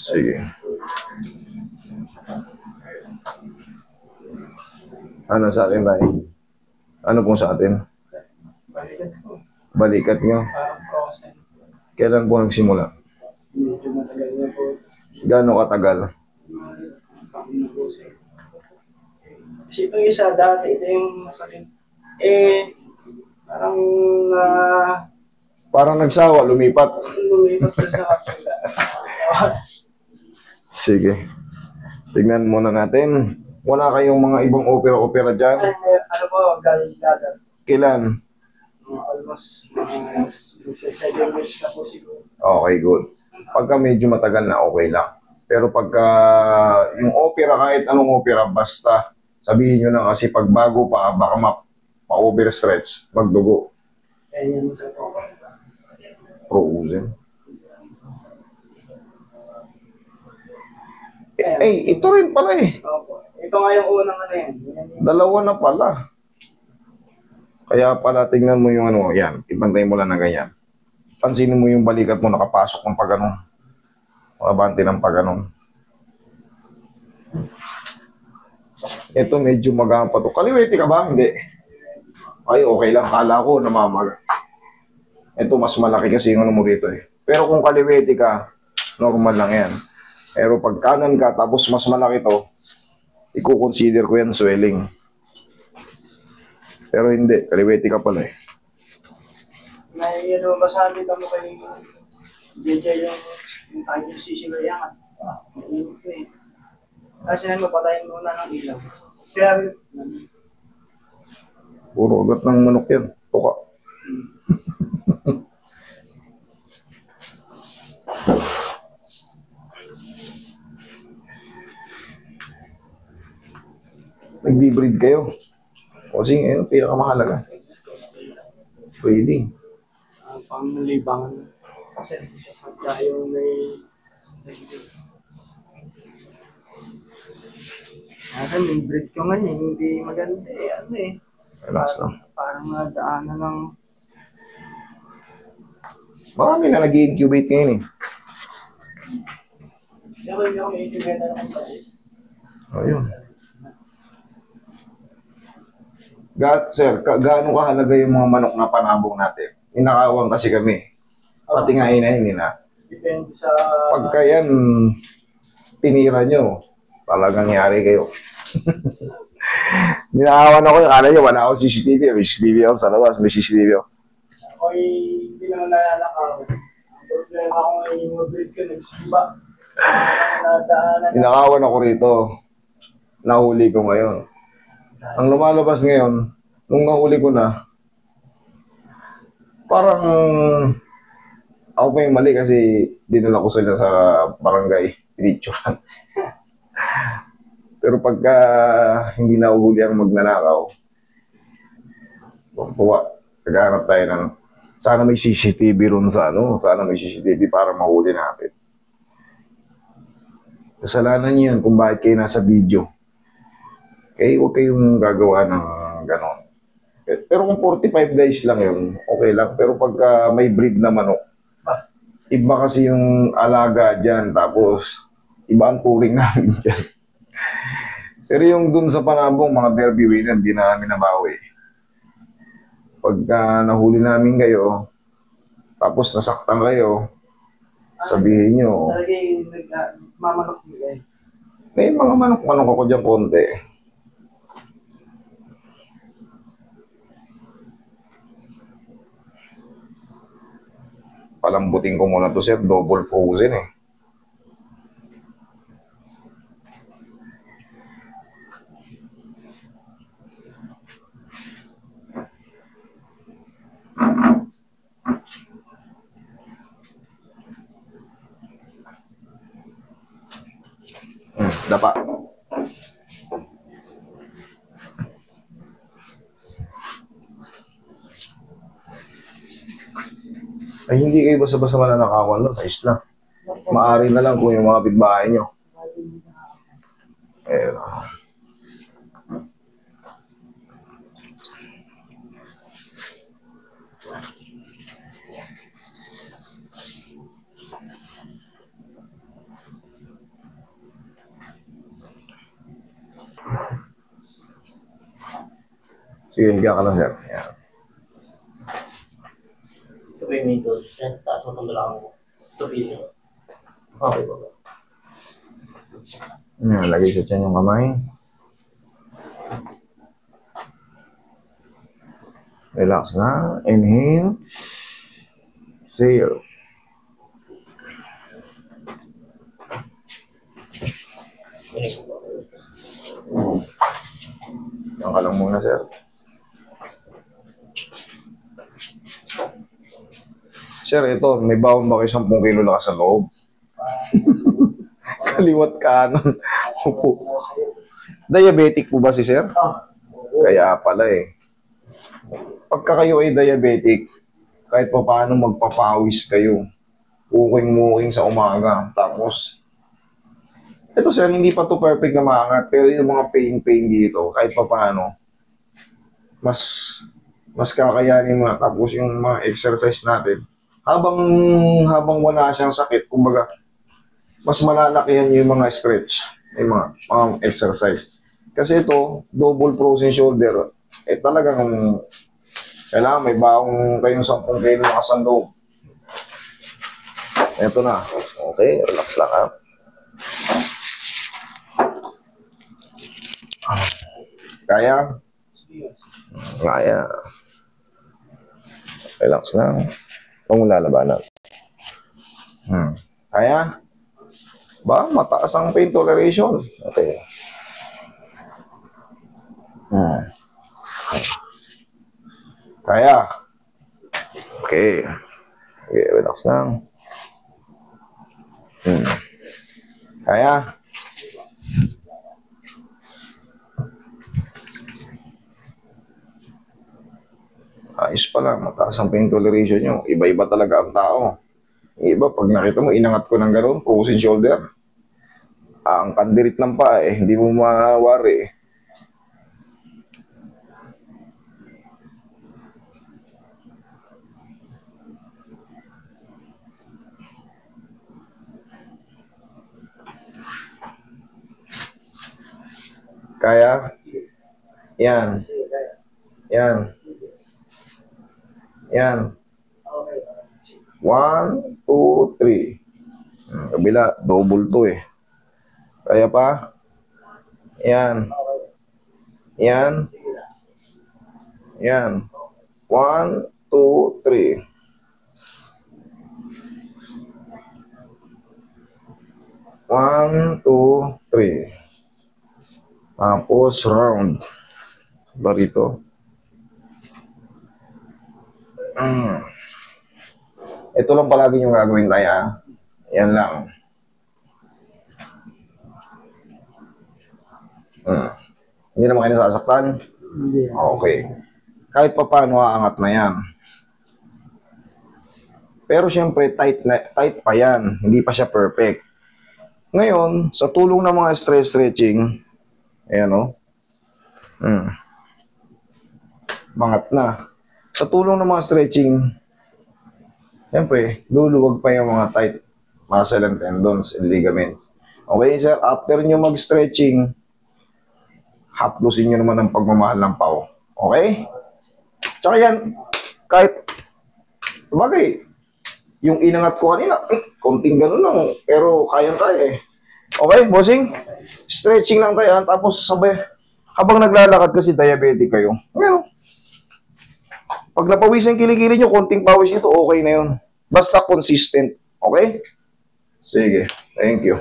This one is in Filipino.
Sige. Ano sa atin tayo? Ano pong sa atin? Balikat ko. Balikat nyo? Parang frozen. Kailan po nagsimula? Medyo matagal na po. Gano'ng katagal? Kasi itong isa dati, ito yung masakit. Parang Parang nagsawa, lumipat. lumipat na sa kapila. Sige. Tignan muna natin. Wala kayong mga ibang opera-opera dyan? Ano po, gagal. Kailan? Almost 7 years na po siguro. Okay, good. Pagka medyo matagal na, okay lang. Pero pagka yung opera, kahit anong opera, basta sabihin nyo na kasi pag bago pa, baka ma-overstretch, magdugo. Kaya yan mo sa po. Frozen. Ito rin pala eh. Opo. Ito nga yung unang ano yan. Dalawa na pala. Kaya pala, tingnan mo yung ano, yan. Ibantay mo lang na ganyan. Pansinin mo yung balikat mo nakapasok ng pag-anong. Makabante ng pag-anong. Ito medyo magaan pa to. Kaliwete ka ba? Hindi. Ay, okay lang. Kala ko namamaga. Ito mas malaki kasi yung ano mo dito eh. Pero kung kaliwete ka, normal lang yan. Pero pag kanan ka, tapos mas malaki to, i-consider ko yan swelling. Pero hindi, kaliwete ka pala eh. May ano, masabi ka mo kay JJ yung tayo yung sisigayangan. Mainit ko eh. Kasi na mapatayin muna ng ilaw. Kaya Puro ugat ng manok yan. Tuka. Nagbi-breed kayo. Kasi ngayon, pinakamahalaga. Breeding. panglibangan. Kasi pagka yung may kasi may breed ko nga eh, hindi maganda eh, ano eh. Relax lang. Parang nadaanan ng Marami na nag-incubate ngayon eh. hindi ako may itibeta ng kapatid. Ayun. Sir, gaano kahalaga yung mga manok na panabong natin? Inakawang kasi kami. Pati nga inahin nila. Depende sa Pagka yan, tinira nyo, talagang yari kayo. Ninakawan ako, akala nyo, wala akong CCTV. May CCTV ako sa labas, may CCTV ako. ako'y hindi naman nalalakaw. Ang problema ko ngayon yung breed ko, nagsiba. Nadaanan Ninakawan ako rito. Nahuli ko ngayon. Ang lumalabas ngayon, nung nahuli ko na, parang ako pa yung mali kasi dinala ko sila sa barangay, pinicturan. Pero pagka hindi nahuli ang magnanakaw, tuwa, naghahanap tayo ng sana may CCTV ron sa ano, sana may CCTV para mahuli natin. Kasalanan niyo yan kung bakit kayo nasa video. Okay, huwag kayong gagawa ng ganon. Pero kung 45 days lang yun, okay lang. Pero pagka may breed na manok, iba kasi yung alaga dyan, tapos iba ang turing namin dyan. Pero yung dun sa panabong, mga derby winner, di na namin nabawi. Pagka nahuli namin kayo, tapos nasaktan kayo, sabihin nyo, sa lagi, mamanok nila eh. may mga manok-manok ako dyan konti. Palambutin ko muna to sir, double frozen eh. Dapa. Ay, hindi kayo basta-basta mananakawan doon sa isla. Maari na lang kung yung mga bitbahay nyo. Eh, Sige, higa ka lang, sir. Yan. Ito po yung main dose. Taas mo itong dalawang 2 piso. Okay po ba? Yan, lagay sa tiyan yung kamay. Relax na. Inhale. Exhale. Yan ka lang muna, sir. Sir, ito, may bawon ba kayo 10 kilo lakas sa loob? Kaliwat kanan. Opo. Diabetic po ba si sir? Kaya pala eh. Pagka kayo ay diabetic, kahit pa paano magpapawis kayo. Uking-muking sa umaga. Tapos, ito sir, hindi pa to perfect na maangat. Pero yung mga pain dito, kahit pa paano, mas kakayanin mo na. Tapos yung mga exercise natin, habang wala siyang sakit, kumbaga, mas malalakihan yung mga stretch, yung mga exercise. Kasi ito, double frozen shoulder, talagang kailangan may baong kayong 10 kilo na kasando. Ito na. Okay, relax lang ha. Kaya? Kaya. Relax lang. Huwag mo lalabanan. Kaya? Ba, mataas ang pain toleration. Okay. Kaya? Okay. Okay, relax lang. Kaya? Ayos pala, mataas ang pain toleration nyo. Iba-iba talaga ang tao. Iba, pag nakita mo, inangat ko ng gano'n, frozen shoulder. Ang kandirit ng paa hindi mo mawari Kaya? Yan. Yan. Yan. 1, 2, 3. Kabila, double to eh. Kaya pa? Yan. Yan. Yan. 1, 2, 3. 1, 2, 3. Tapos round. Barito. Ito lang palagi yung gagawin tayo, ha? Yan lang. Hindi naman kayo nasasaktan? Hindi. Okay. Kahit pa paano, aangat na yan. Pero syempre, tight pa yan. Hindi pa siya perfect. Ngayon, sa tulong ng mga stress stretching, ayan o. Mangat na. Sa tulong ng mga stretching, siyempre, luluwag pa yung mga tight muscle and tendons and ligaments. Okay, sir, after nyo mag-stretching, haplusin nyo naman ang pagmamahal ng pao. Okay? Tsaka yan, kahit, bagay, yung inangat ko kanina, konting gano'n lang, pero kaya eh. Okay, bossing? Stretching lang tayo, tapos sabay, habang naglalakad kasi diabetic kayo, yan. Pag napawis ang kilikili nyo, konting pawis ito, okay na yun. Basta consistent. Okay? Sige. Thank you.